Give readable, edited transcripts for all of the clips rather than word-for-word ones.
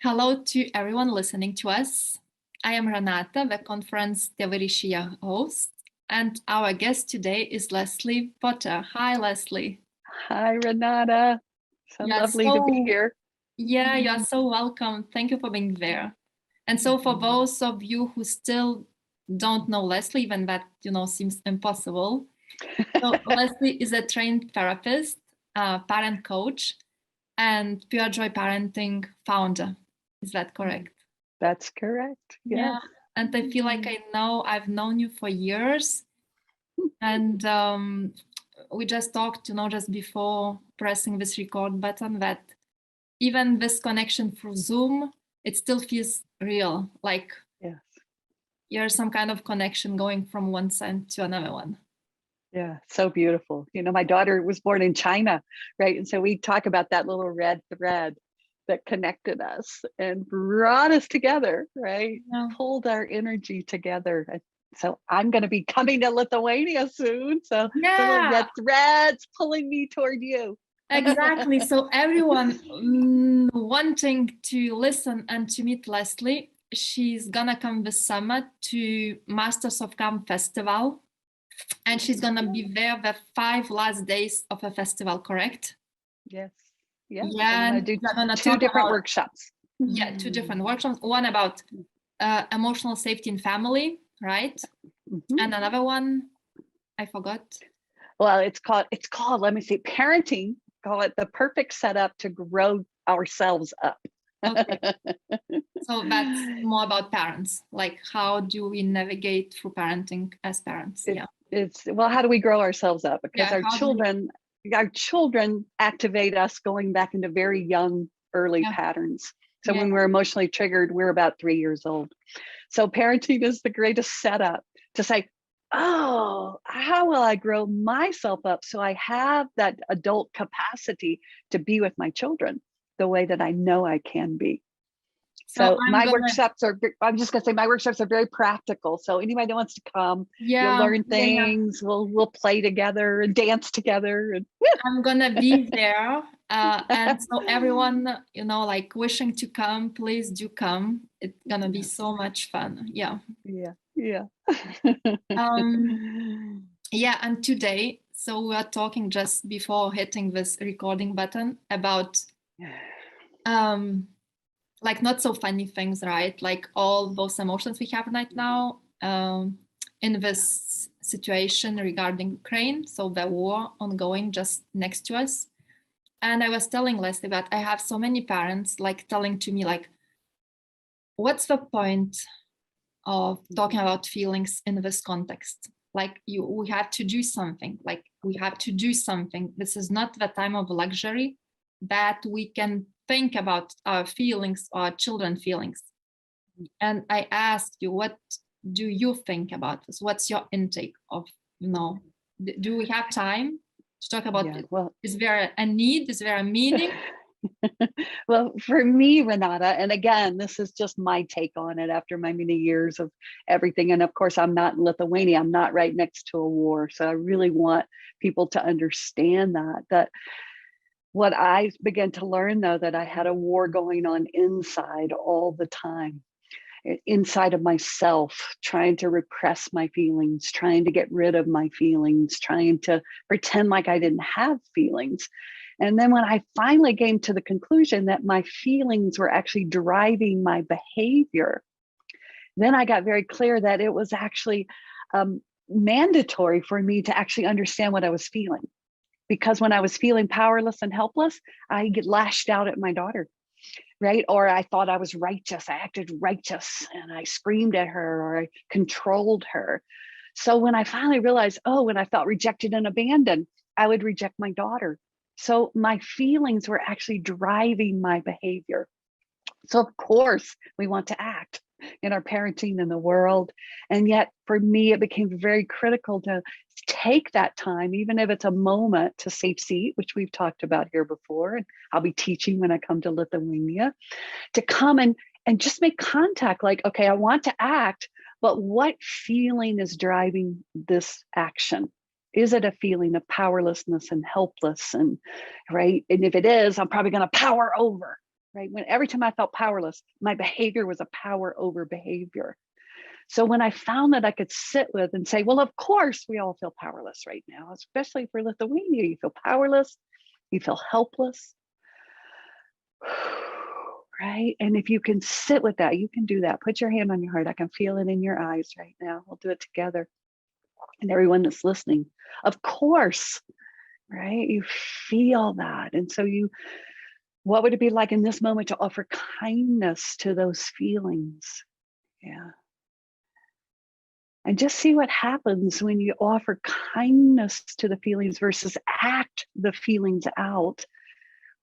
Hello to everyone listening to us. I am Renata, the conference Tėvai host, and our guest today is Leslie Potter. Hi, Leslie. Hi, Renata. So lovely to be here. Yeah, you are so welcome. Thank you for being there. And so for those of you who still don't know Leslie, even that, seems impossible. So Leslie is a trained therapist, parent coach, and Purejoy Parenting founder. Is that correct? That's correct. Yes. Yeah. And I feel like I've known you for years. And we just talked, just before pressing this record button, that even this connection through Zoom, it still feels real. Like you're some kind of connection going from one side to another one. Yeah, so beautiful. My daughter was born in China, right? And so we talk about that little red thread that connected us and brought us together, right? Yeah. Pulled our energy together. So I'm going to be coming to Lithuania soon. So the little red thread's pulling me toward you. Exactly. So everyone wanting to listen and to meet Leslie, she's gonna come this summer to Masters of Calm Festival. And she's gonna be there the 5 last days of a festival, correct? Yes. Yeah. Yeah. I'm gonna do two different workshops. Yeah, 2 different workshops. One about emotional safety in family, right? And another one, I forgot. Well, it's called, let me see, parenting. Call it the perfect setup to grow ourselves up. Okay. So that's more about parents. Like, how do we navigate through parenting as parents? Well, how do we grow ourselves up? Because our children activate us going back into very young, early patterns. So when we're emotionally triggered, we're about 3 years old. So parenting is the greatest setup to say, oh, how will I grow myself up so I have that adult capacity to be with my children the way that I know I can be. So my workshops are very practical. So anybody that wants to come, you'll learn things, we'll play together and dance together. And I'm gonna be there. And so everyone, like wishing to come, please do come. It's gonna be so much fun. Yeah. Yeah. Yeah, and today, so we are talking just before hitting this recording button about like not so funny things, right? Like all those emotions we have right now in this situation regarding Ukraine. So the war ongoing just next to us. And I was telling Leslie that I have so many parents like telling to me like, what's the point of talking about feelings in this context? Like we have to do something, like we have to do something. This is not the time of luxury that we can think about our feelings or our children's feelings. And I asked you, what do you think about this? What's your intake of, do we have time to talk about it? Well, is there a need? Is there a meaning? Well, for me, Renata, and again, this is just my take on it after my many years of everything. And of course, I'm not in Lithuania. I'm not right next to a war. So I really want people to understand that what I began to learn, though, that I had a war going on inside all the time, inside of myself, trying to repress my feelings, trying to get rid of my feelings, trying to pretend like I didn't have feelings. And then when I finally came to the conclusion that my feelings were actually driving my behavior, then I got very clear that it was actually mandatory for me to actually understand what I was feeling. Because when I was feeling powerless and helpless, I get lashed out at my daughter, right? Or I thought I was righteous. I acted righteous and I screamed at her or I controlled her. So when I finally realized, when I felt rejected and abandoned, I would reject my daughter. So my feelings were actually driving my behavior. So of course we want to act in our parenting in the world. And yet for me, it became very critical to take that time, even if it's a moment, to safe seat, which we've talked about here before. And I'll be teaching when I come to Lithuania, to come and just make contact. Like, okay, I want to act, but what feeling is driving this action? Is it a feeling of powerlessness and helpless? And right. And if it is, I'm probably going to power over. right? When every time I felt powerless, my behavior was a power over behavior. So when I found that I could sit with and say, well, of course we all feel powerless right now, especially for Lithuania, you feel powerless, you feel helpless, right? And if you can sit with that, you can do that. Put your hand on your heart. I can feel it in your eyes right now. We'll do it together. And everyone that's listening, of course, right? You feel that. And so what would it be like in this moment to offer kindness to those feelings? Yeah. And just see what happens when you offer kindness to the feelings versus act the feelings out.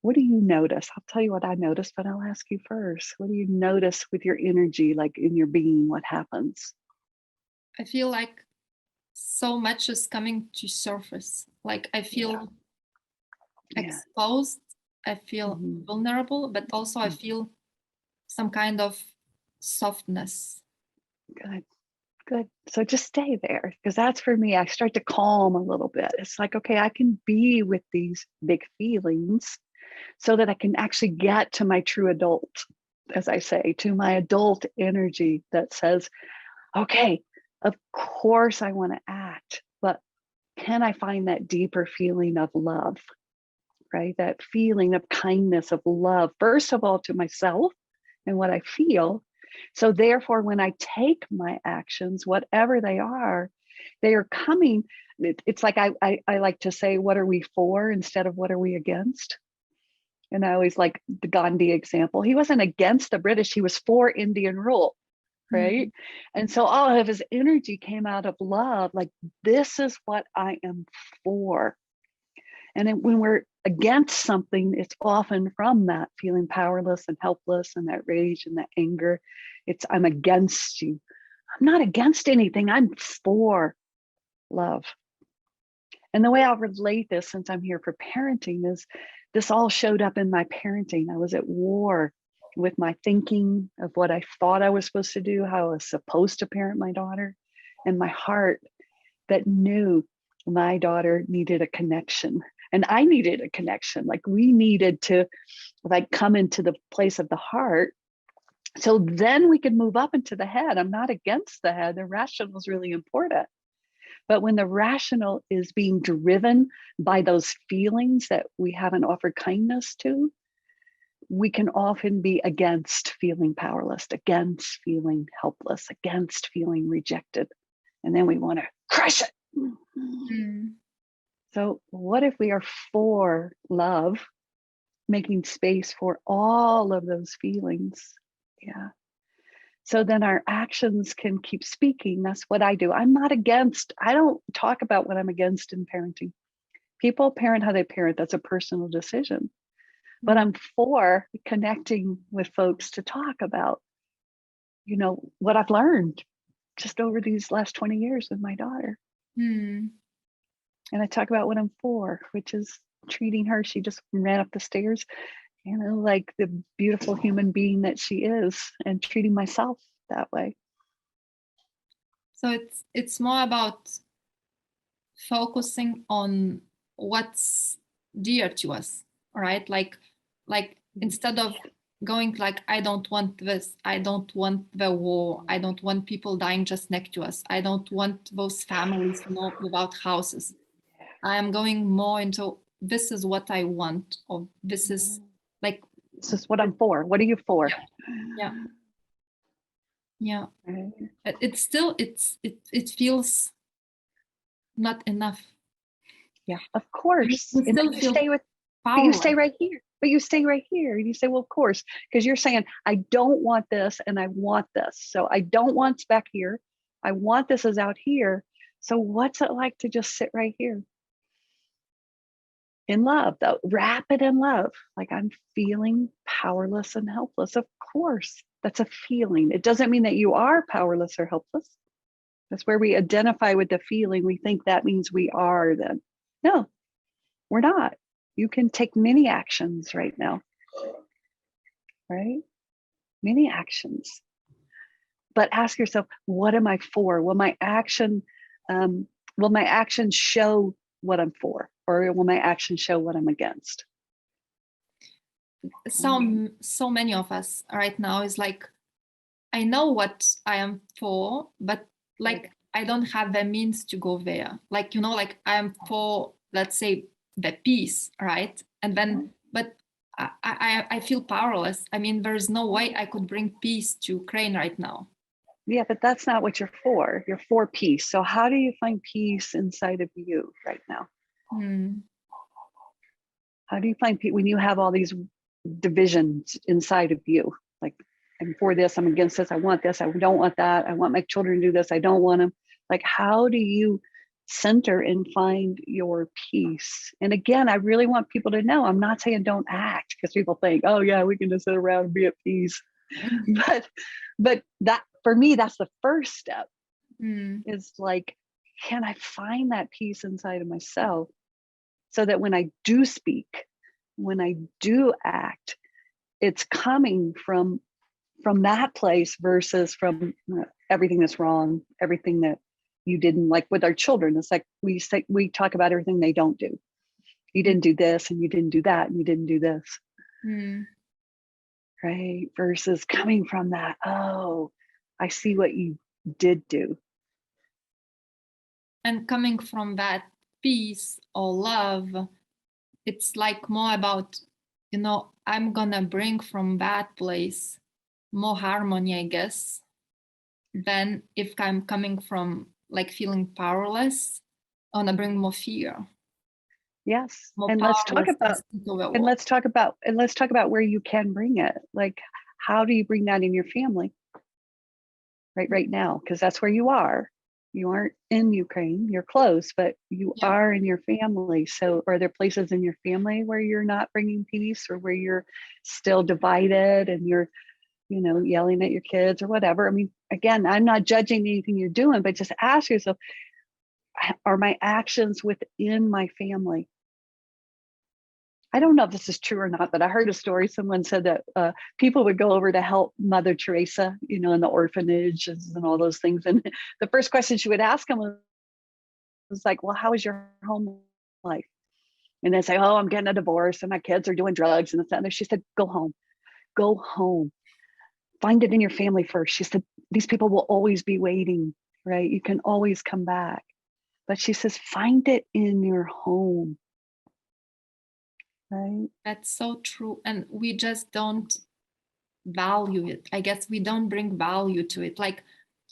What do you notice? I'll tell you what I noticed, but I'll ask you first. What do you notice with your energy, like in your being? What happens? I feel like so much is coming to surface. Like I feel exposed. I feel vulnerable, but also I feel some kind of softness. Good. So just stay there, because that's for me. I start to calm a little bit. It's like, okay, I can be with these big feelings so that I can actually get to my true adult, as I say, to my adult energy that says, okay, of course I want to act, but can I find that deeper feeling of love, right? That feeling of kindness, of love, first of all, to myself and what I feel. So therefore, when I take my actions, whatever they are coming. It's like I like to say, what are we for instead of what are we against? And I always like the Gandhi example. He wasn't against the British, he was for Indian rule, right? And so all of his energy came out of love, like, this is what I am for. And then when we're against something, it's often from that feeling powerless and helpless and that rage and that anger. It's, I'm against you. I'm not against anything. I'm for love. And the way I'll relate this, since I'm here for parenting, is this all showed up in my parenting. I was at war with my thinking of what I thought I was supposed to do, how I was supposed to parent my daughter, and my heart that knew my daughter needed a connection. And I needed a connection. Like, we needed to come into the place of the heart. So then we could move up into the head. I'm not against the head. The rational is really important. But when the rational is being driven by those feelings that we haven't offered kindness to, we can often be against feeling powerless, against feeling helpless, against feeling rejected. And then we want to crush it. So what if we are for love, making space for all of those feelings? Yeah. So then our actions can keep speaking. That's what I do. I'm not against, I don't talk about what I'm against in parenting. People parent how they parent. That's a personal decision. But I'm for connecting with folks to talk about, what I've learned just over these last 20 years with my daughter. And I talk about what I'm for, which is treating her. She just ran up the stairs, like the beautiful human being that she is, and treating myself that way. So it's more about focusing on what's dear to us, right? Like instead of going like, I don't want this, I don't want the war, I don't want people dying just next to us, I don't want those families without houses. I am going more into, this is what I want, or this is like, this is what I'm for. What are you for? Yeah. It's still, it feels not enough. Yeah, of course. You still you stay with, power. but you stay right here. But you stay right here. And you say, well, of course, because you're saying, I don't want this and I want this. So I don't want back here. I want this is out here. So what's it like to just sit right here? In love, though, wrap it in love. Like, I'm feeling powerless and helpless. Of course, that's a feeling. It doesn't mean that you are powerless or helpless. That's where we identify with the feeling. We think that means we are then. No, we're not. You can take many actions right now, right? Many actions. But ask yourself, what am I for? Will my action show what I'm for? Or will my action show what I'm against? so many of us right now is like, I know what I am for, but like I don't have the means to go there. Like, you know, like I am for, let's say, the peace, right? And then, but I feel powerless. I mean, there is no way I could bring peace to Ukraine right now. Yeah, but that's not what you're for. You're for peace. So how do you find peace inside of you right now? How do you find peace when you have all these divisions inside of you? Like, I'm for this, I'm against this, I want this, I don't want that, I want my children to do this, I don't want them. Like, how do you center and find your peace? And again, I really want people to know, I'm not saying don't act, because people think, oh yeah, we can just sit around and be at peace. But that, for me, that's the first step. Is like, can I find that peace inside of myself so that when I do speak, when I do act, it's coming from that place versus from everything that's wrong, everything that you didn't like. With our children, it's like we talk about everything they don't do. You didn't do this, and you didn't do that, and you didn't do this. Right? Versus coming from that, oh, I see what you did do. And coming from that peace or love, it's like more about, you know, I'm gonna bring from that place more harmony, I guess, than if I'm coming from like feeling powerless. I wanna bring more fear. Yes. More And let's talk about where you can bring it. Like, how do you bring that in your family? Right now, because that's where you are. You aren't in Ukraine, you're close, but you are in your family. So are there places in your family where you're not bringing peace, or where you're still divided and you're, you know, yelling at your kids or whatever? I mean, again, I'm not judging anything you're doing, but just ask yourself, are my actions within my family? I don't know if this is true or not, but I heard a story. Someone said that people would go over to help Mother Teresa, you know, in the orphanages and all those things. And the first question she would ask them was like, well, how is your home life? And they say, oh, I'm getting a divorce and my kids are doing drugs and this, that, and she said, go home, find it in your family first. She said, these people will always be waiting, right? You can always come back. But she says, find it in your home. Right. That's so true. And we just don't value it. I guess we don't bring value to it. Like,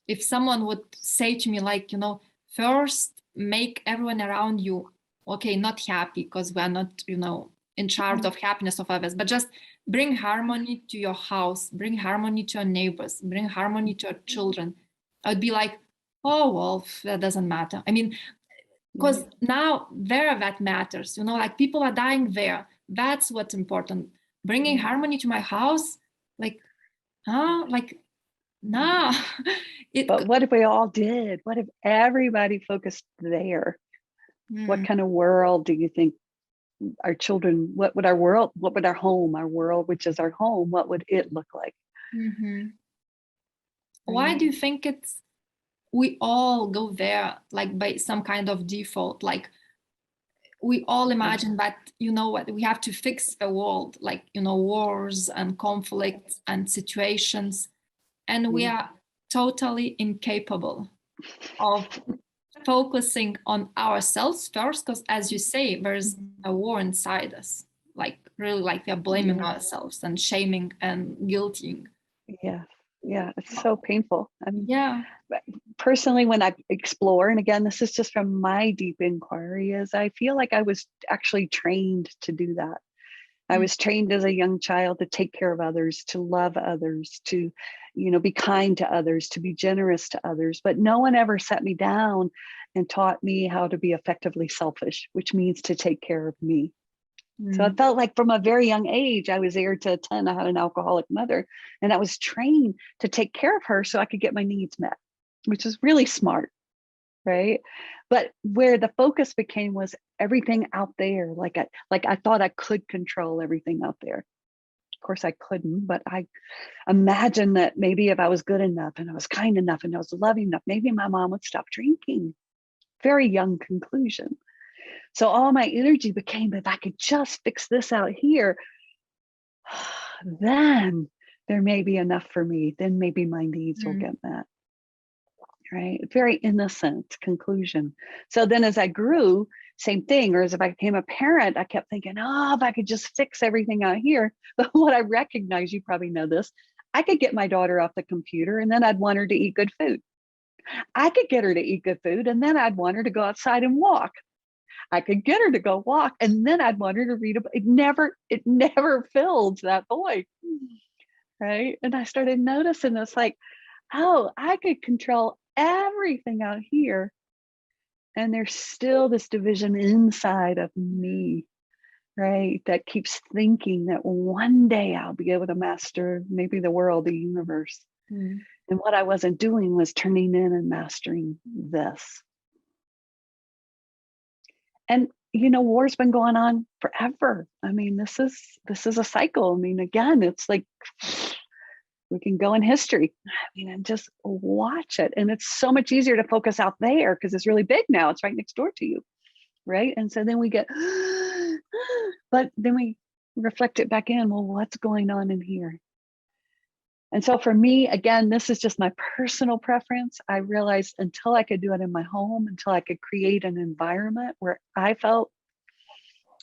if someone would say to me, like, you know, first make everyone around you, okay, not happy, because we're not, you know, in charge of happiness of others, but just bring harmony to your house, bring harmony to your neighbors, bring harmony to your children. I would be like, oh, well, that doesn't matter. I mean, because now there that matters, you know, like people are dying there. That's what's important. Bringing harmony to my house, like, like, nah. But what if we all did? What if everybody focused there? What kind of world do you think our children, what would our home, our world, which is our home, what would it look like? Why do you think we all go there, like by some kind of default? Like, we all imagine that, you know what, we have to fix the world, like, you know, wars and conflicts and situations, and we are totally incapable of focusing on ourselves first, because as you say, there's a war inside us, like really, like we are blaming ourselves and shaming and guilting. Yeah, it's so painful. I mean, yeah, personally, when I explore, and again, this is just from my deep inquiry, is I feel like I was actually trained to do that. I was trained as a young child to take care of others, to love others, to, you know, be kind to others, to be generous to others. But no one ever sat me down and taught me how to be effectively selfish, which means to take care of me. So I felt like from a very young age, I was there to 10. I had an alcoholic mother, and I was trained to take care of her so I could get my needs met, which is really smart. Right. But where the focus became was everything out there. Like I thought I could control everything out there. Of course I couldn't, but I imagined that maybe if I was good enough and I was kind enough and I was loving enough, maybe my mom would stop drinking. Very young conclusion. So all my energy became, if I could just fix this out here, then there may be enough for me. Then maybe my needs will Mm. get met. Right? Very innocent conclusion. So then as I grew, same thing, or as if I became a parent, I kept thinking, oh, if I could just fix everything out here. But what I recognize, you probably know this, I could get my daughter off the computer and then I'd want her to eat good food. I could get her to eat good food and then I'd want her to go outside and walk. I could get her to go walk and then I'd want her to read a book. It never filled that void. Right. And I started noticing this, like, oh, I could control everything out here. And there's still this division inside of me, right? That keeps thinking that one day I'll be able to master maybe the world, the universe. Mm. And what I wasn't doing was turning in and mastering this. And war's been going on forever. I mean, this is a cycle. I mean, again, it's like we can go in history, and just watch it. And it's so much easier to focus out there because it's really big now. It's right next door to you, right? And so then we get, but then we reflect it back in. Well, what's going on in here? And so for me, again, this is just my personal preference. I realized until I could do it in my home, until I could create an environment where I felt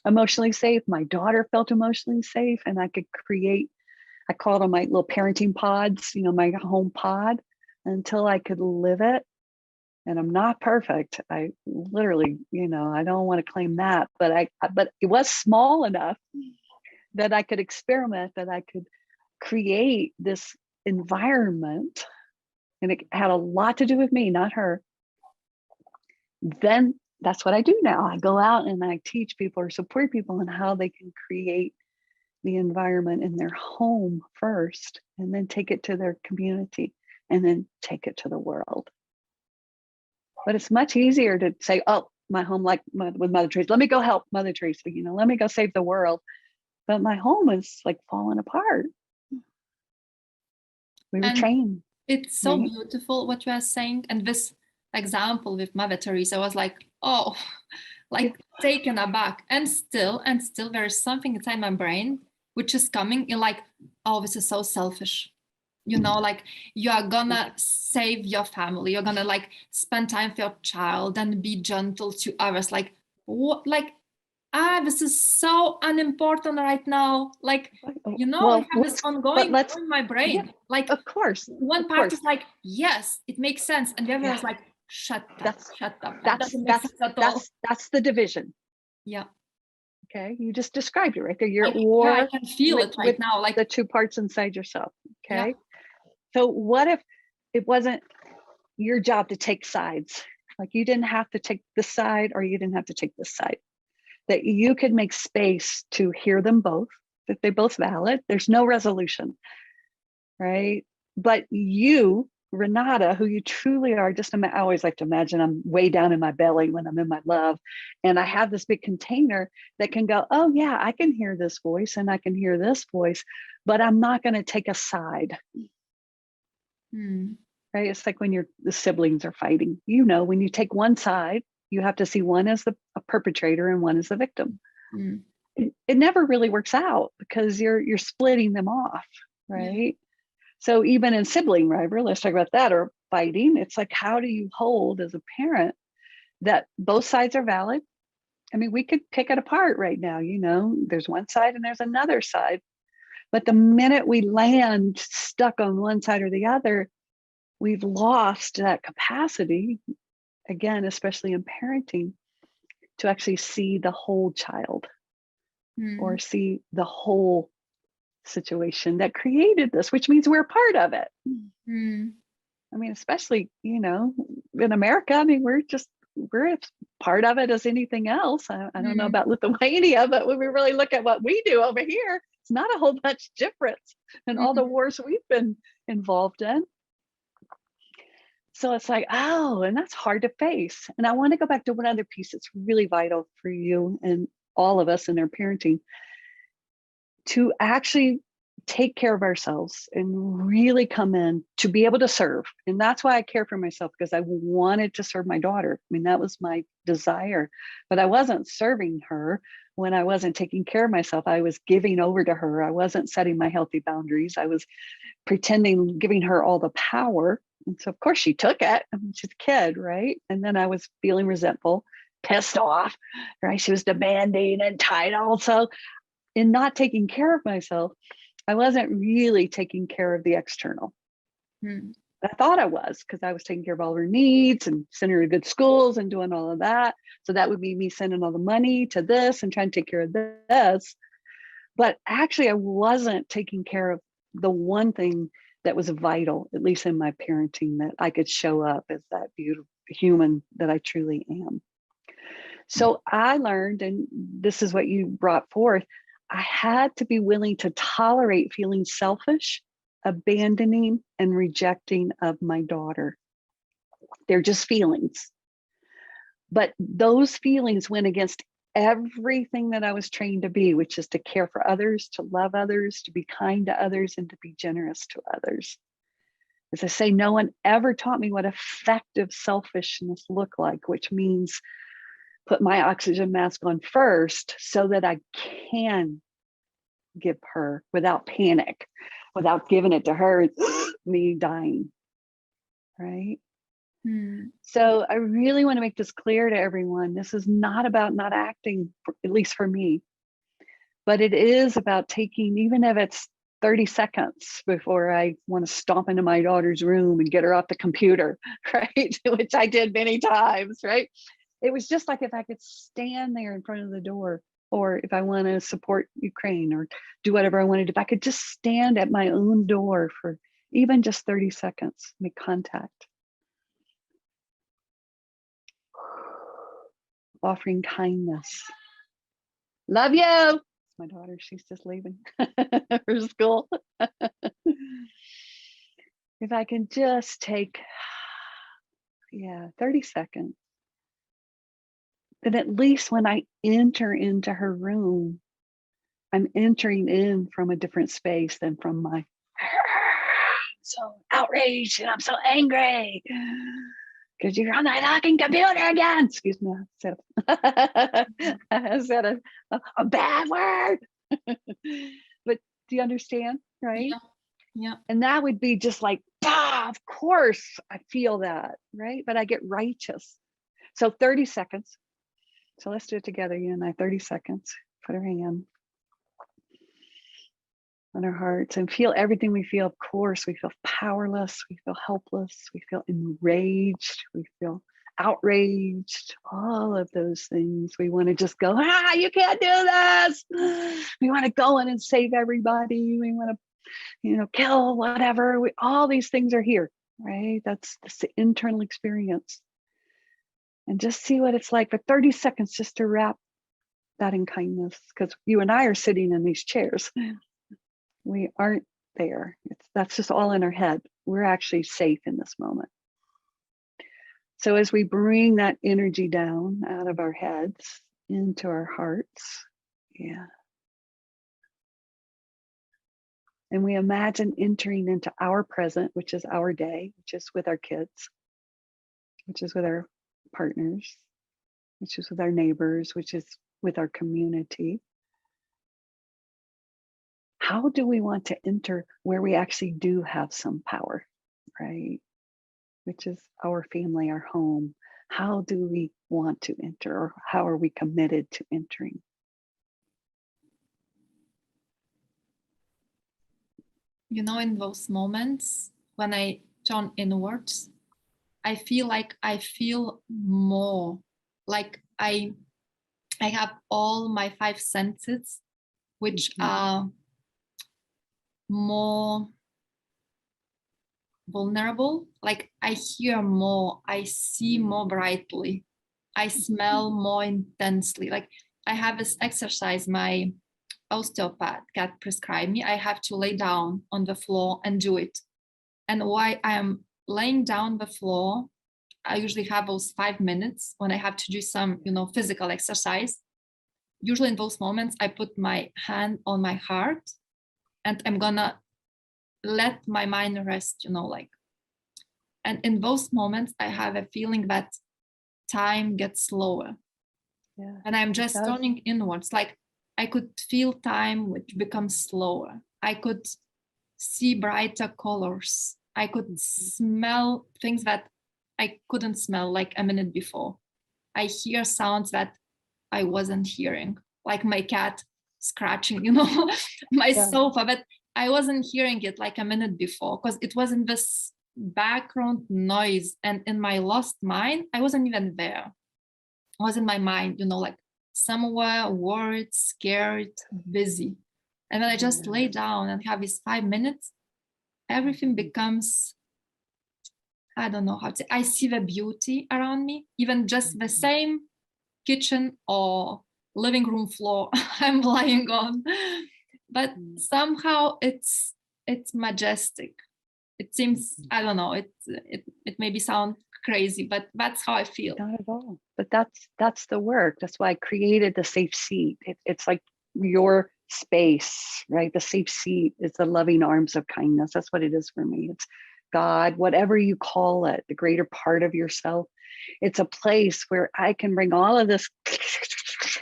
emotionally safe, my daughter felt emotionally safe, and I could create, I call them my little parenting pods, my home pod, until I could live it. And I'm not perfect. I literally, I don't want to claim that, but it was small enough that I could experiment, that I could create this environment. And it had a lot to do with me, not her. Then that's what I do now. I go out and I teach people or support people on how they can create the environment in their home first, and then take it to their community, and then take it to the world. But it's much easier to say, oh, my home, like with Mother Teresa, let me go help Mother Teresa, let me go save the world. But my home is like falling apart. We were trained. It's so beautiful what you are saying. And this example with Mother Teresa was like, oh, like taken aback. And still there's something inside my brain which is coming in like, oh, this is so selfish. Like you are gonna save your family. You're gonna like spend time with your child and be gentle to others. Like, what? Like, this is so unimportant right now. Like, I have this ongoing in my brain. Yeah, like, of course, one part is like, yes, it makes sense, and the other is like, shut up. That doesn't make sense at all. That's the division. Yeah. Okay, you just described it right there. You're I can feel it right now, like the two parts inside yourself. Okay. Yeah. So what if it wasn't your job to take sides? Like you didn't have to take this side or you didn't have to take this side. That you could make space to hear them both, that they're both valid. There's no resolution, right? But you, Renata, who you truly are, I always like to imagine I'm way down in my belly when I'm in my love. And I have this big container that can go, oh yeah, I can hear this voice and I can hear this voice, but I'm not going to take a side. Right? It's like when the siblings are fighting, when you take one side, you have to see one as a perpetrator and one as the victim. It never really works out because you're splitting them off, right? So even in sibling rivalry, let's talk about that, or fighting, it's like, how do you hold as a parent that both sides are valid? I mean, we could pick it apart right now, there's one side and there's another side. But the minute we land stuck on one side or the other, we've lost that capacity, again, especially in parenting, to actually see the whole child or see the whole situation that created this, which means we're part of it. I mean, especially, in America, I mean, we're as part of it as anything else. I don't know about Lithuania, but when we really look at what we do over here, it's not a whole bunch difference in all the wars we've been involved in. So it's like, oh, and that's hard to face. And I want to go back to one other piece that's really vital for you and all of us in our parenting, to actually take care of ourselves and really come in to be able to serve. And that's why I care for myself, because I wanted to serve my daughter. I mean, that was my desire, but I wasn't serving her. when I wasn't taking care of myself, I was giving over to her. I wasn't setting my healthy boundaries. I was pretending, giving her all the power. And so, of course, she took it. I mean, she's a kid, right? And then I was feeling resentful, pissed off, right? She was demanding and entitled. So, in not taking care of myself, I wasn't really taking care of the external. I thought I was, because I was taking care of all her needs and sending her to good schools and doing all of that. So that would be me sending all the money to this and trying to take care of this. But actually, I wasn't taking care of the one thing that was vital, at least in my parenting, that I could show up as that beautiful human that I truly am. So I learned, and this is what you brought forth, I had to be willing to tolerate feeling selfish, abandoning, and rejecting of my daughter. They're just feelings. But those feelings went against everything that I was trained to be, which is to care for others, to love others, to be kind to others, and to be generous to others. As I say, no one ever taught me what effective selfishness looked like, which means put my oxygen mask on first so that I can give her without panic, without giving it to her, me dying, right? So I really want to make this clear to everyone. This is not about not acting, at least for me, but it is about taking, even if it's 30 seconds before I want to stomp into my daughter's room and get her off the computer, right? Which I did many times, right? It was just like if I could stand there in front of the door, or if I want to support Ukraine or do whatever I wanted, if I could just stand at my own door for even just 30 seconds, make contact. Offering kindness. Love you. My daughter, she's just leaving for school. If I can just take, 30 seconds, then at least when I enter into her room, I'm entering in from a different space than from my so outraged and I'm so angry because you're on that fucking computer again. Excuse me, I said a bad word. But do you understand, right? Yeah. And that would be just like, of course I feel that, right? But I get righteous. So 30 seconds. So let's do it together, you and I. 30 seconds. Put her hand on our hearts and feel everything we feel. Of course, we feel powerless, we feel helpless, we feel enraged, we feel outraged, all of those things. We want to just go, you can't do this. We want to go in and save everybody. We want to, kill whatever. All these things are here, right? That's the internal experience. And just see what it's like for 30 seconds, just to wrap that in kindness, because you and I are sitting in these chairs. We aren't there. That's just all in our head. We're actually safe in this moment. So as we bring that energy down out of our heads into our hearts, and we imagine entering into our present, which is our day, which is with our kids, which is with our partners, which is with our neighbors, which is with our community. How do we want to enter where we actually do have some power, right? Which is our family, our home. How do we want to enter, or how are we committed to entering? In those moments when I turn inwards, I feel like I feel more, like I have all my 5 senses, which are more vulnerable. Like I hear more, I see more brightly, I smell more intensely. Like I have this exercise my osteopath got prescribed me. I have to lay down on the floor and do it. And while I am laying down the floor, I usually have those 5 minutes when I have to do some, physical exercise. Usually in those moments, I put my hand on my heart and I'm gonna let my mind rest, and in those moments, I have a feeling that time gets slower. Yeah, and I'm it just does. turning inwards. Like I could feel time which becomes slower. I could see brighter colors. I could smell things that I couldn't smell like a minute before. I hear sounds that I wasn't hearing, like my cat scratching, my Yeah. sofa, but I wasn't hearing it like a minute before because it was in this background noise. And in my lost mind, I wasn't even there. I was in my mind, like somewhere worried, scared, busy. And then I just lay down and have these 5 minutes, everything becomes, I don't know how to say, I see the beauty around me, even just the same kitchen or living room floor I'm lying on. But somehow it's majestic. It seems, I don't know, it maybe sound crazy, but that's how I feel. Not at all. But that's the work. That's why I created the safe seat. It's like your space, right? The safe seat is the loving arms of kindness. That's what it is for me. It's God, whatever you call it, the greater part of yourself. It's a place where I can bring all of this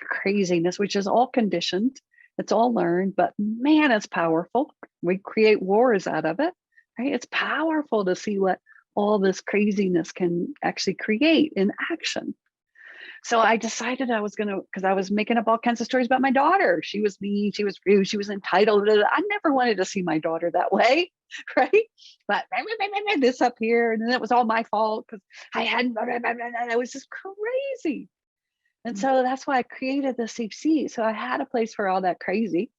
craziness, which is all conditioned. It's all learned, but man, it's powerful. We create wars out of it, right? It's powerful to see what all this craziness can actually create in action. So I decided I was going to, because I was making up all kinds of stories about my daughter. She was mean, she was rude, she was entitled. I never wanted to see my daughter that way, right? But this up here, and then it was all my fault because I hadn't, it was just crazy. And so that's why I created the safe seat. So I had a place for all that crazy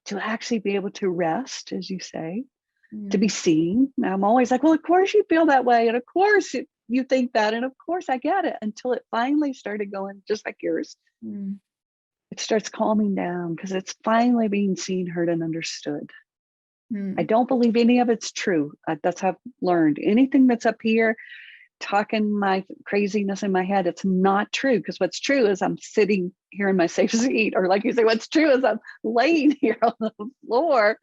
to actually be able to rest, as you say, to be seen. Now I'm always like, well, of course you feel that way. And of course you think that. And of course I get it, until it finally started going just like yours. It starts calming down because it's finally being seen, heard, and understood. I don't believe any of it's true. That's how I've learned. Anything that's up here talking my craziness in my head, it's not true, because what's true is I'm sitting here in my safe seat, or like you say, what's true is I'm laying here on the floor.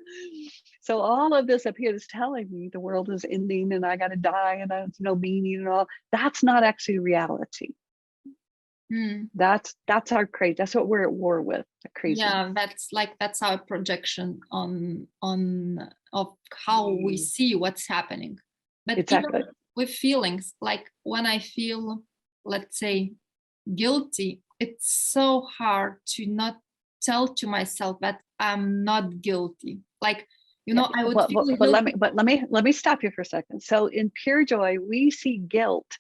So all of this up here is telling me the world is ending and I got to die and there's no meaning and all. That's not actually reality. That's our crazy. That's what we're at war with. The crazy. Yeah, that's our projection on of how we see what's happening. But exactly. Even with feelings, like when I feel, let's say, guilty, it's so hard to not tell to myself that I'm not guilty. Like, I would feel guilty. Let me stop you for a second. So in Purejoy, we see guilt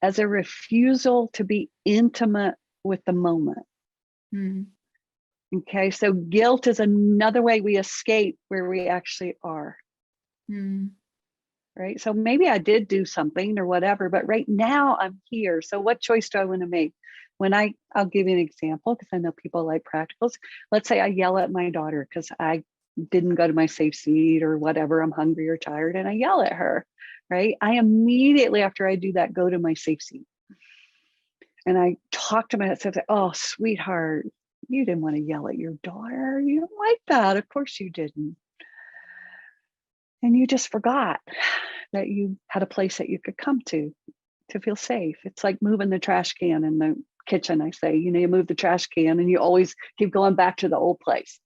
as a refusal to be intimate with the moment. Okay, so guilt is another way we escape where we actually are. Right? So maybe I did do something or whatever, but right now I'm here. So what choice do I want to make? I'll give you an example, because I know people like practicals. Let's say I yell at my daughter because I didn't go to my safe seat or whatever, I'm hungry or tired, and I yell at her, right? I immediately, after I do that, go to my safe seat. And I talk to myself, oh, sweetheart, you didn't want to yell at your daughter. You don't like that. Of course you didn't. And you just forgot that you had a place that you could come to feel safe. It's like moving the trash can in the kitchen. I say, you move the trash can and you always keep going back to the old place.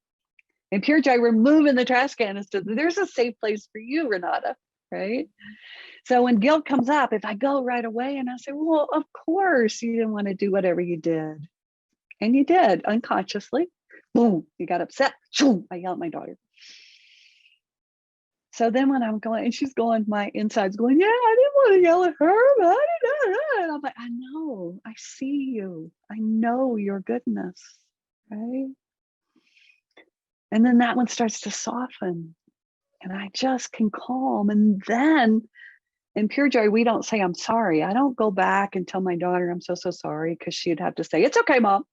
In Purejoy, we're moving the trash can instead. There's a safe place for you, Renata, right? So when guilt comes up, if I go right away and I say, well, of course you didn't want to do whatever you did. And you did unconsciously. Boom, you got upset. I yell at my daughter. So then when I'm going, and she's going, my inside's going, yeah, I didn't want to yell at her, but I didn't. And I'm like, I know, I see you. I know your goodness, right? And then that one starts to soften and I just can calm. And then in Purejoy, we don't say, I'm sorry. I don't go back and tell my daughter, I'm so sorry, because she'd have to say, it's okay, Mom.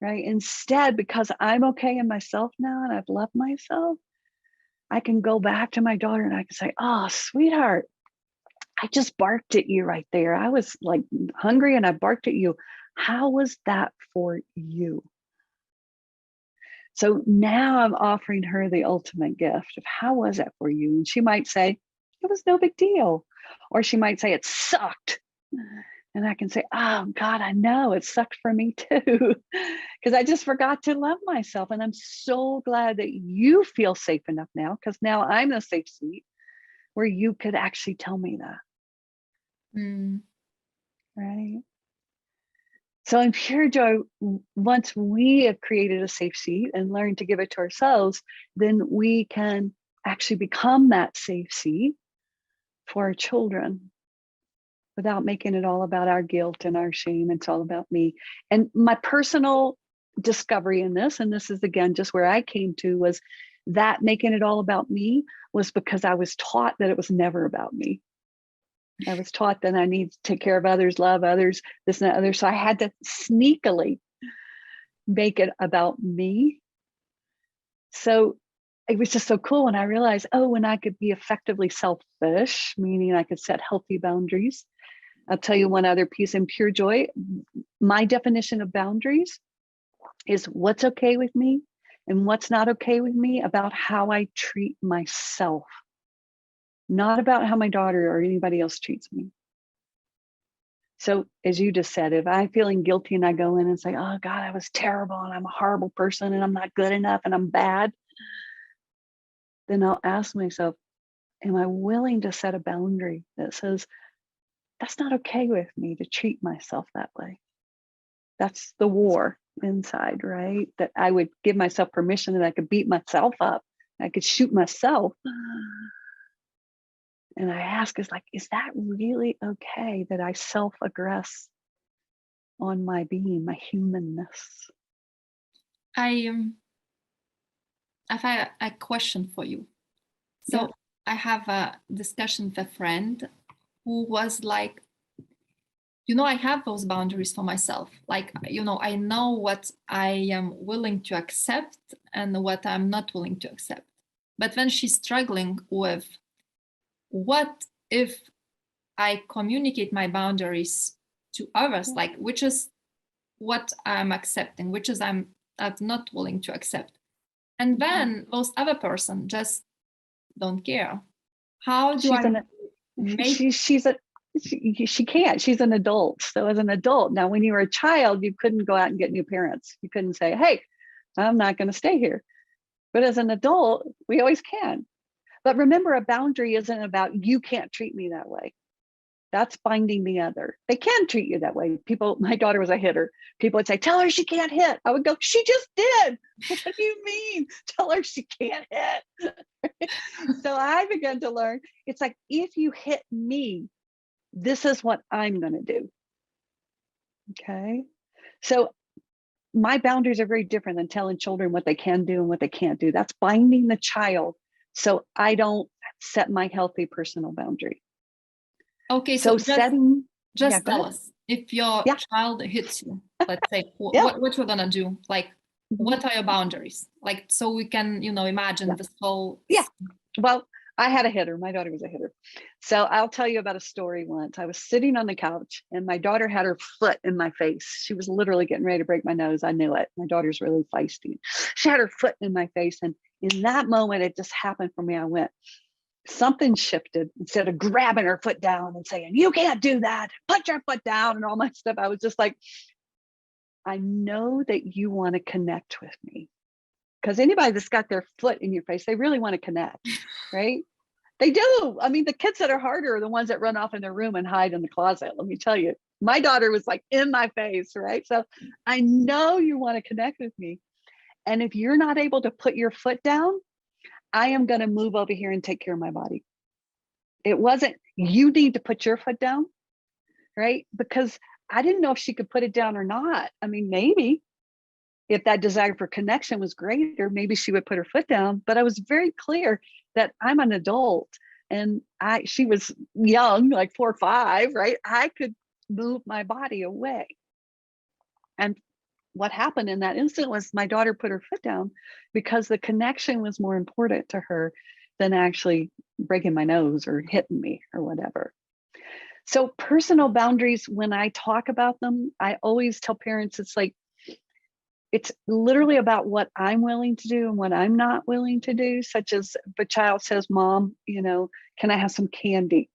Right? Instead, because I'm okay in myself now and I've loved myself, I can go back to my daughter and I can say, oh, sweetheart, I just barked at you right there. I was like hungry and I barked at you. How was that for you? So now I'm offering her the ultimate gift of how was that for you? And she might say, it was no big deal. Or she might say, it sucked. And I can say, oh God, I know it sucked for me too, because I just forgot to love myself. And I'm so glad that you feel safe enough now, because now I'm in a safe seat where you could actually tell me that. Mm. Right. So in Purejoy, once we have created a safe seat and learned to give it to ourselves, then we can actually become that safe seat for our children without making it all about our guilt and our shame. It's all about me. And my personal discovery in this, and this is again just where I came to, was that making it all about me was because I was taught that it was never about me. I was taught that I need to take care of others, love others, this and that other. So I had to sneakily make it about me. So it was just so cool when I realized, oh, when I could be effectively selfish, meaning I could set healthy boundaries. I'll tell you one other piece in Purejoy. My definition of boundaries is what's okay with me and what's not okay with me about how I treat myself, not about how my daughter or anybody else treats me. So as you just said, if I'm feeling guilty and I go in and say, oh God, I was terrible and I'm a horrible person and I'm not good enough and I'm bad, then I'll ask myself, am I willing to set a boundary that says, that's not okay with me to treat myself that way? That's the war inside, right? That I would give myself permission that I could beat myself up. I could shoot myself. And I ask, is that really okay that I self-aggress on my being, my humanness? I have a question for you. So Yeah. I have a discussion with a friend who was like, I have those boundaries for myself. Like, I know what I am willing to accept and what I'm not willing to accept. But then she's struggling with, what if I communicate my boundaries to others, like, which is what I'm accepting, which is I'm not willing to accept. And then those other person just don't care. How do She's I an make she can't. She's an adult. So as an adult, now when you were a child, you couldn't go out and get new parents. You couldn't say, hey, I'm not going to stay here. But as an adult, we always can. But remember, a boundary isn't about you can't treat me that way. That's binding the other. They can treat you that way. My daughter was a hitter. People would say, tell her she can't hit. I would go, she just did. What do you mean? Tell her she can't hit. So I began to learn, it's like, if you hit me, this is what I'm going to do. Okay. So my boundaries are very different than telling children what they can do and what they can't do. That's binding the child. So I don't set my healthy personal boundary. Okay, So setting, just tell us, if your yeah, child hits you, let's say, yeah, what we're gonna do? Like, what are your boundaries? Like, so we can, imagine yeah, this whole. yeah. Well, I had a hitter. My daughter was a hitter. So I'll tell you about a story once. I was sitting on the couch and my daughter had her foot in my face. She was literally getting ready to break my nose. I knew it. My daughter's really feisty. She had her foot in my face. And in that moment, it just happened for me. I went, something shifted. Instead of grabbing her foot down and saying, you can't do that, put your foot down and all my stuff, I was just like, I know that you want to connect with me. Because anybody that's got their foot in your face, they really want to connect, right? They do. I mean, the kids that are harder are the ones that run off in their room and hide in the closet. Let me tell you, my daughter was like in my face, right? So I know you want to connect with me. And if you're not able to put your foot down, I am going to move over here and take care of my body. It wasn't, you need to put your foot down, right? Because I didn't know if she could put it down or not. I mean, maybe if that desire for connection was greater, maybe she would put her foot down. But I was very clear that I'm an adult and she was young, like 4 or 5, right? I could move my body away. And what happened in that instant was my daughter put her foot down because the connection was more important to her than actually breaking my nose or hitting me or whatever. So personal boundaries, when I talk about them, I always tell parents, it's literally about what I'm willing to do and what I'm not willing to do, such as if a child says, Mom, can I have some candy?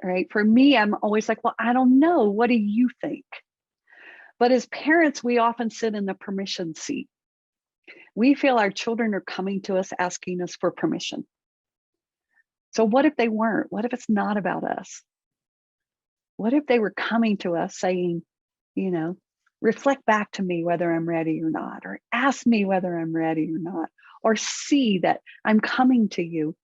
right? For me, I'm always like, well, I don't know. What do you think? But as parents, we often sit in the permission seat. We feel our children are coming to us asking us for permission. So what if they weren't? What if it's not about us? What if they were coming to us saying, you know, reflect back to me whether I'm ready or not, or ask me whether I'm ready or not, or see that I'm coming to you.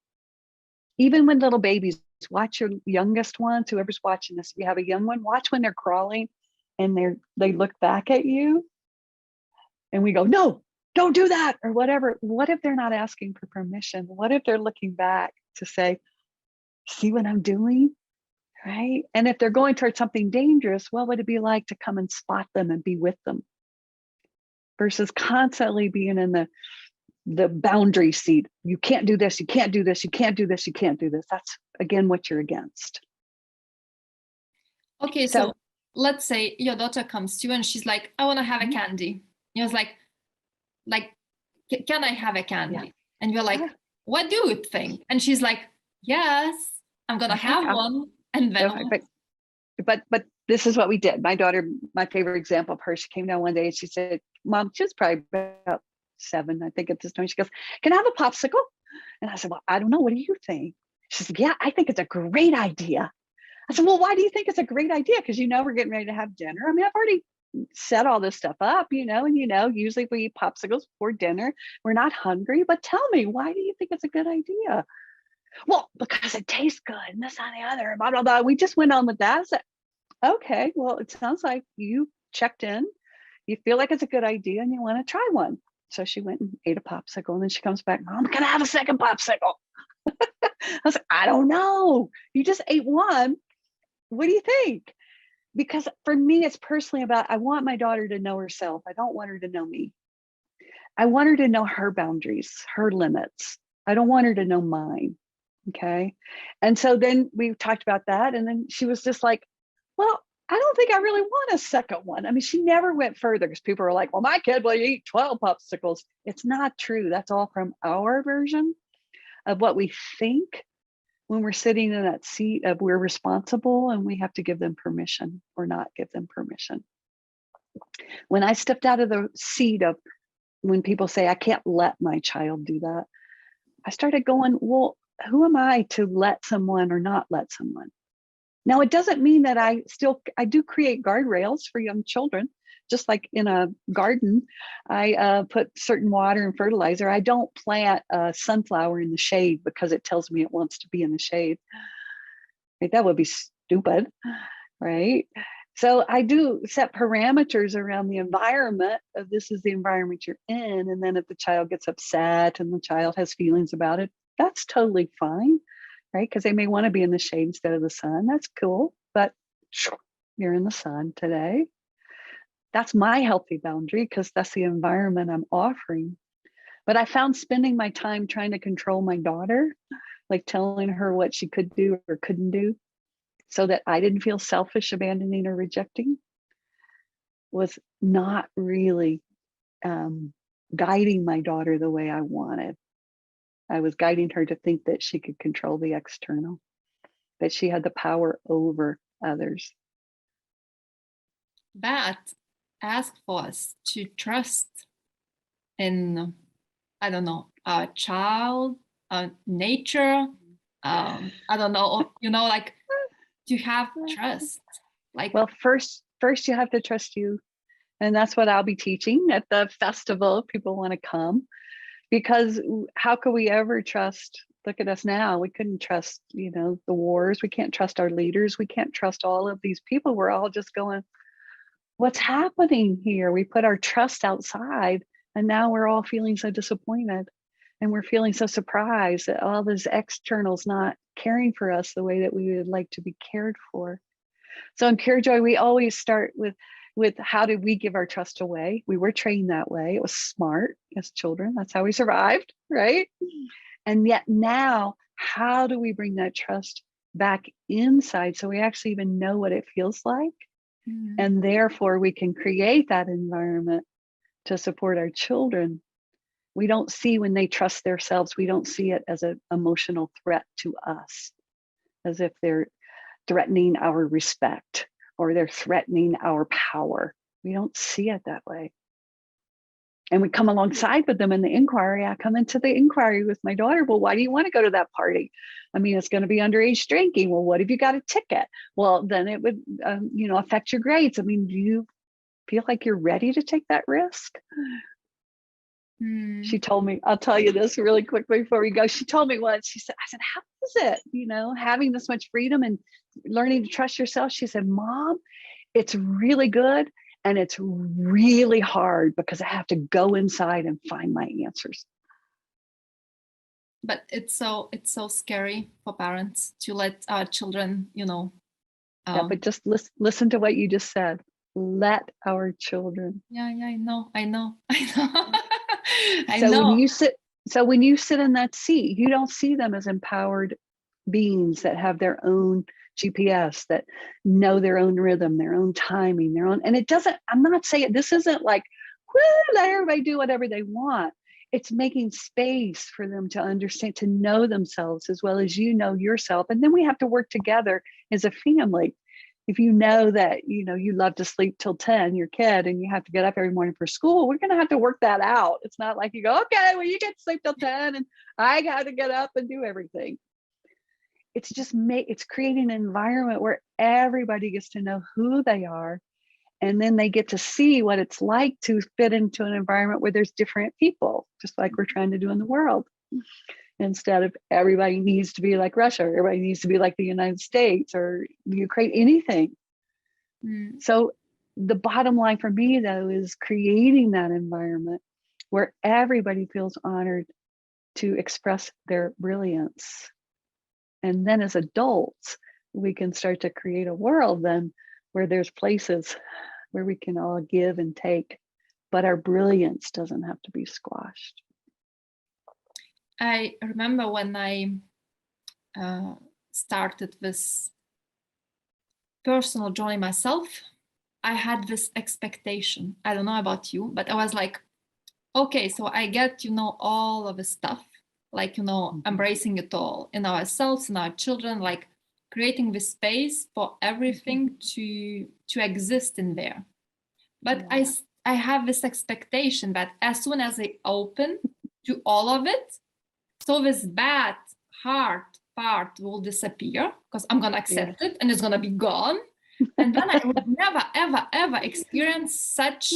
Even when little babies, watch your youngest ones, whoever's watching this, if you have a young one, watch when they're crawling and they look back at you and we go, no, don't do that, or whatever. What if they're not asking for permission? What if they're looking back to say, see what I'm doing? Right. And if they're going towards something dangerous, what would it be like to come and spot them and be with them versus constantly being in the boundary seat? You can't do this. You can't do this. You can't do this. You can't do this. That's again what you're against. Okay. So let's say your daughter comes to you and she's like, I want to have a candy. You know, it's like, can I have a candy? Yeah. And you're like, what do you think? And she's like, yes, I'm going to have one. And then but this is what we did. My daughter, my favorite example of her, she came down one day and she said, Mom, she was probably about 7, I think at this time. She goes, can I have a popsicle? And I said, well, I don't know. What do you think? She said, yeah, I think it's a great idea. I said, well, why do you think it's a great idea? Because, we're getting ready to have dinner. I mean, I've already set all this stuff up, and usually we eat popsicles before dinner. We're not hungry, but tell me, why do you think it's a good idea? Well, because it tastes good and this and the other, blah, blah, blah. We just went on with that. I said, okay, well, it sounds like you checked in. You feel like it's a good idea and you want to try one. So she went and ate a popsicle and then she comes back, Mom, can I have a second popsicle? I was like, I don't know. You just ate one. What do you think? Because for me, it's personally about, I want my daughter to know herself. I don't want her to know me. I want her to know her boundaries, her limits. I don't want her to know mine. Okay. And so then we talked about that. And then she was just like, well, I don't think I really want a second one. I mean, she never went further because people are like, well, my kid will eat 12 popsicles. It's not true. That's all from our version of what we think when we're sitting in that seat of we're responsible and we have to give them permission or not give them permission. When I stepped out of the seat of when people say, I can't let my child do that, I started going, well, who am I to let someone or not let someone? Now, it doesn't mean that I do create guardrails for young children, just like in a garden. I put certain water and fertilizer. I don't plant a sunflower in the shade because it tells me it wants to be in the shade. Right? That would be stupid, right? So I do set parameters around the environment of this is the environment you're in. And then if the child gets upset and the child has feelings about it, that's totally fine, right? Because they may want to be in the shade instead of the sun. That's cool, but you're in the sun today. That's my healthy boundary because that's the environment I'm offering. But I found spending my time trying to control my daughter, like telling her what she could do or couldn't do, so that I didn't feel selfish, abandoning or rejecting, was not really guiding my daughter the way I wanted. I was guiding her to think that she could control the external, that she had the power over others. That asks for us to trust in, I don't know, our child, nature. I don't know, like to have trust. Like, well, first you have to trust you. And that's what I'll be teaching at the festival if people want to come. Because how could we ever trust? Look at us now. We couldn't trust, the wars. We can't trust our leaders. We can't trust all of these people. We're all just going, what's happening here? We put our trust outside and now we're all feeling so disappointed. And we're feeling so surprised that all this external's not caring for us the way that we would like to be cared for. So in Purejoy, we always start with how did we give our trust away? We were trained that way. It was smart as children. That's how we survived, right? And yet now, how do we bring that trust back inside so we actually even know what it feels like? Mm-hmm. And therefore, we can create that environment to support our children. We don't see when they trust themselves, we don't see it as an emotional threat to us, as if they're threatening our respect or they're threatening our power. We don't see it that way. And we come alongside with them in the inquiry. I come into the inquiry with my daughter. Well, why do you want to go to that party? I mean, it's going to be underage drinking. Well, what if you got a ticket? Well, then it would, affect your grades. I mean, do you feel like you're ready to take that risk? She told me, I'll tell you this really quickly before we go. She told me once, I said, how is it, having this much freedom and learning to trust yourself? She said, Mom, it's really good. And it's really hard because I have to go inside and find my answers. But it's so scary for parents to let our children, but just listen to what you just said. Let our children. Yeah, I know. I know. When you sit in that seat, you don't see them as empowered beings that have their own GPS, that know their own rhythm, their own timing, and I'm not saying this isn't like, let everybody do whatever they want. It's making space for them to understand, to know themselves as well as you know yourself. And then we have to work together as a family. If you know that, you love to sleep till 10, your kid, and you have to get up every morning for school, we're going to have to work that out. It's not like you go, okay, well, you get to sleep till 10 and I got to get up and do everything. It's creating an environment where everybody gets to know who they are. And then they get to see what it's like to fit into an environment where there's different people, just like we're trying to do in the world. Instead of everybody needs to be like Russia, or everybody needs to be like the United States or Ukraine, anything. So the bottom line for me, though, is creating that environment where everybody feels honored to express their brilliance. And then as adults, we can start to create a world then where there's places where we can all give and take, but our brilliance doesn't have to be squashed. I remember when I started this personal journey myself, I had this expectation. I don't know about you, but I was like, okay, so I get, all of this stuff, like, embracing it all in ourselves, in our children, like creating the space for everything to exist in there. But I have this expectation that as soon as I open to all of it, so this bad, hard part will disappear because I'm going to accept it and it's going to be gone. And then I would never, ever, ever experience such,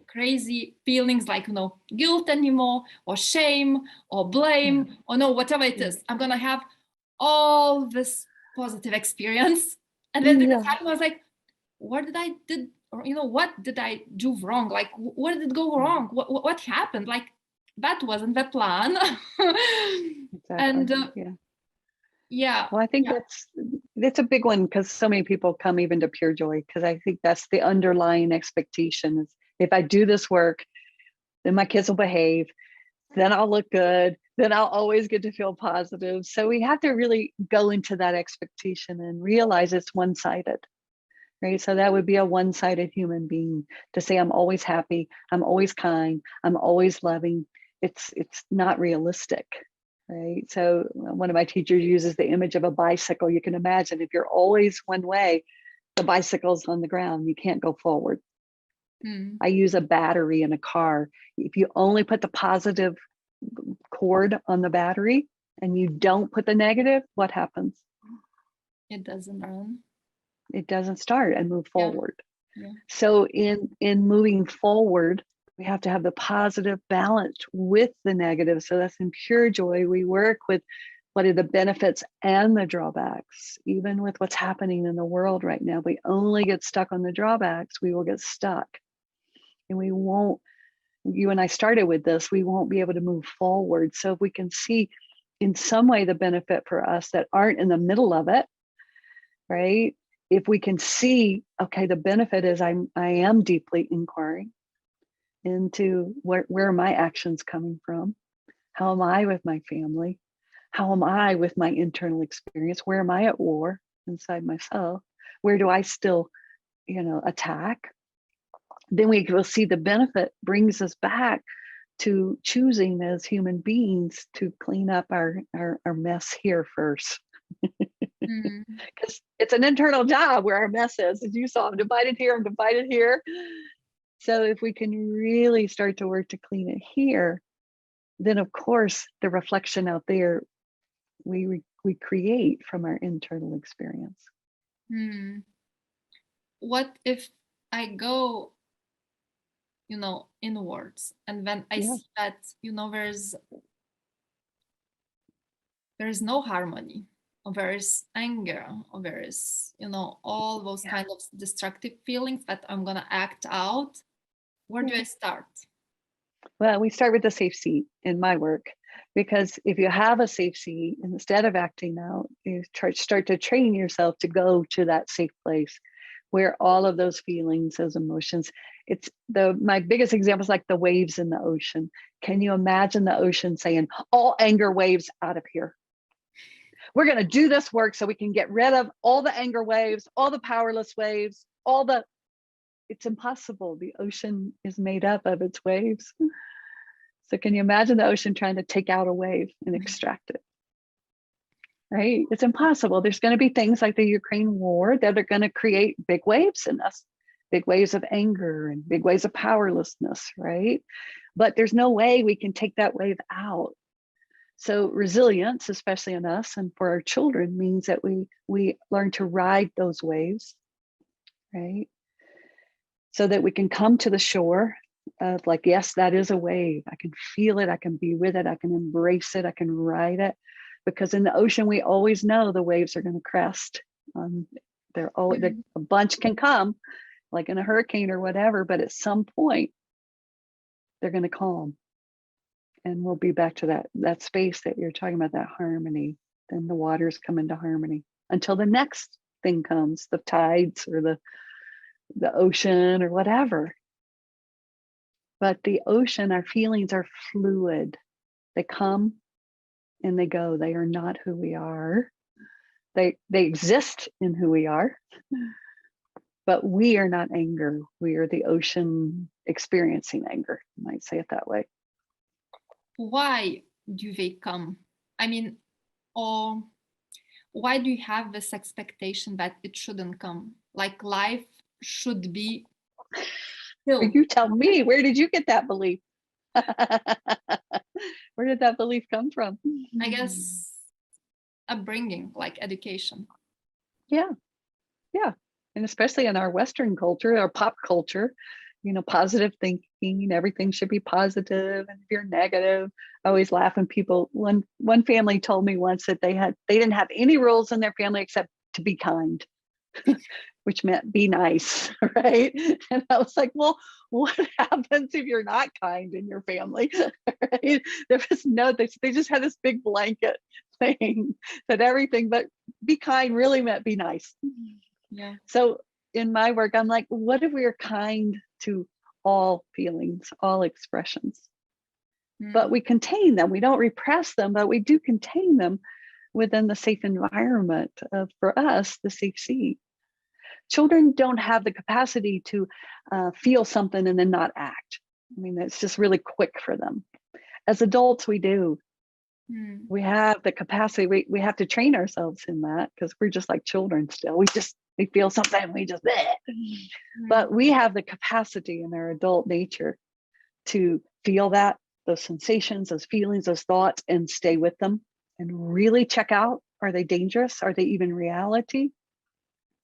crazy feelings like, guilt anymore, or shame, or blame, or whatever it is. I'm going to have all this positive experience. And then this happened, I was like, what did I do wrong? Like, where did it go wrong? What happened? Like, that wasn't the plan. Exactly. Well, I think that's a big one, because so many people come even to Purejoy, because I think that's the underlying expectation is, if I do this work, then my kids will behave, then I'll look good, then I'll always get to feel positive. So we have to really go into that expectation and realize it's one-sided, right? So that would be a one-sided human being to say, I'm always happy, I'm always kind, I'm always loving. It's not realistic. Right. So one of my teachers uses the image of a bicycle. You can imagine if you're always one way, the bicycle's on the ground, you can't go forward. I use a battery in a car. If you only put the positive cord on the battery and you don't put the negative, what happens? It doesn't run. It doesn't start and move forward. So in moving forward, we have to have the positive balance with the negative. So that's in Purejoy. We work with what are the benefits and the drawbacks. Even with what's happening in the world right now, we only get stuck on the drawbacks, we will get stuck. And we won't, you and I started with this, we won't be able to move forward. So if we can see in some way the benefit for us that aren't in the middle of it, right? If we can see, okay, the benefit is I am deeply inquiring into where are my actions coming from? How am I with my family? How am I with my internal experience? Where am I at war inside myself? Where do I still, attack? Then we will see the benefit brings us back to choosing as human beings to clean up our mess here first. Mm. Because it's an internal job where our mess is. As you saw, I'm divided here, I'm divided here. So if we can really start to work to clean it here, then of course the reflection out there we create from our internal experience. Mm. What if I go, inwards, and when I Yeah. see that, there's no harmony, or there is anger, or there is, all those Yeah. kind of destructive feelings that I'm gonna act out. Where do I start? Well, we start with the safe seat in my work, because if you have a safe seat, instead of acting out, you start to train yourself to go to that safe place where all of those feelings, those emotions, my biggest example is like the waves in the ocean. Can you imagine the ocean saying, all anger waves out of here? We're going to do this work so we can get rid of all the anger waves, all the powerless waves, it's impossible. The ocean is made up of its waves. So can you imagine the ocean trying to take out a wave and extract it? Right? It's impossible. There's going to be things like the Ukraine war that are going to create big waves in us, big waves of anger and big waves of powerlessness, right? But there's no way we can take that wave out. So resilience, especially in us and for our children, means that we learn to ride those waves, right? So that we can come to the shore of like, yes, that is a wave. I can feel it. I can be with it. I can embrace it. I can ride it. Because in the ocean, we always know the waves are going to crest. They're always a bunch can come, like in a hurricane or whatever, but at some point, they're going to calm. And we'll be back to that space that you're talking about, that harmony. Then the waters come into harmony until the next thing comes, the tides or the ocean or whatever. But the ocean, our feelings are fluid. They come and they go. They are not who we are. They exist in who we are, but we are not anger. We are the ocean experiencing anger. You might say it that way. Why do they come? I mean, or why do you have this expectation that it shouldn't come? Like life should be filled. You tell me, where did you get that belief? Where did that belief come from? I guess upbringing, like education. Yeah. And especially in our Western culture, our pop culture, positive thinking, everything should be positive. And if you're negative, I always laugh when people, one family told me once that they didn't have any rules in their family except to be kind, which meant be nice, right? And I was like, well, what happens if you're not kind in your family? Right? There was they just had this big blanket thing that everything but be kind really meant be nice. Yeah. So in my work, I'm like, what if we are kind to all feelings, all expressions? But we contain them. We don't repress them, but we do contain them within the safe environment of, for us, the safe seat. Children don't have the capacity to feel something and then not act. I mean, it's just really quick for them. As adults, we do. We have the capacity. We have to train ourselves in that because we're just like children still. We feel something, we just, but we have the capacity in our adult nature to feel those sensations, those feelings, those thoughts, and stay with them and really check out, are they dangerous? Are they even reality?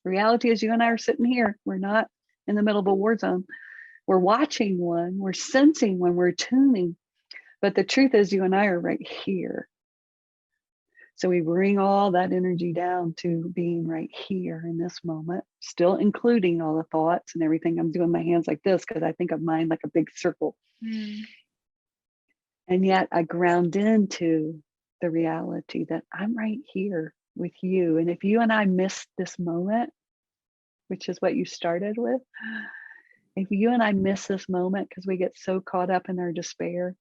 Reality is you and I are sitting here. We're not in the middle of a war zone. We're watching one, we're sensing one, we're tuning. But the truth is you and I are right here. So we bring all that energy down to being right here in this moment, still including all the thoughts and everything. I'm doing my hands like this because I think of mine like a big circle. And yet I ground into the reality that I'm right here with you. And if you and I miss this moment, which is what you started with, if you and I miss this moment because we get so caught up in our despair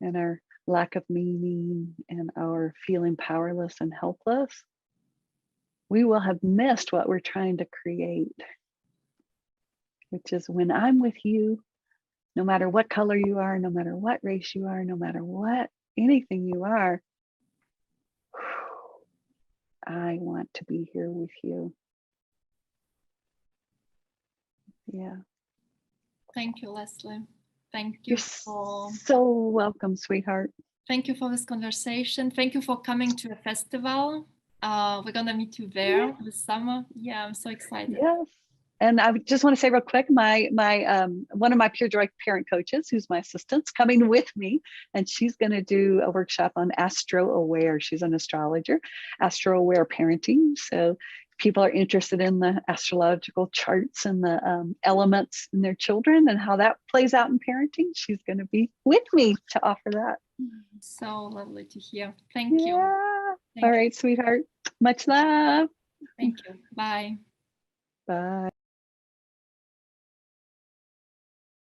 and our lack of meaning and our feeling powerless and helpless, we will have missed what we're trying to create, which is when I'm with you, no matter what color you are, no matter what race you are, no matter what, anything you are, I want to be here with you. Yeah. Thank you, Leslie. Thank you You're for so welcome, sweetheart. Thank you for this conversation. Thank you for coming to a festival. We're gonna meet you there this summer. Yeah, I'm so excited. Yes. And I just want to say real quick, my one of my Purejoy parent coaches, who's my assistant's coming with me, and she's going to do a workshop on astro-aware. She's an astrologer, astro-aware parenting. So if people are interested in the astrological charts and the elements in their children and how that plays out in parenting, she's going to be with me to offer that. So lovely to hear. Thank you. All right, sweetheart. Much love. Thank you. Bye. Bye.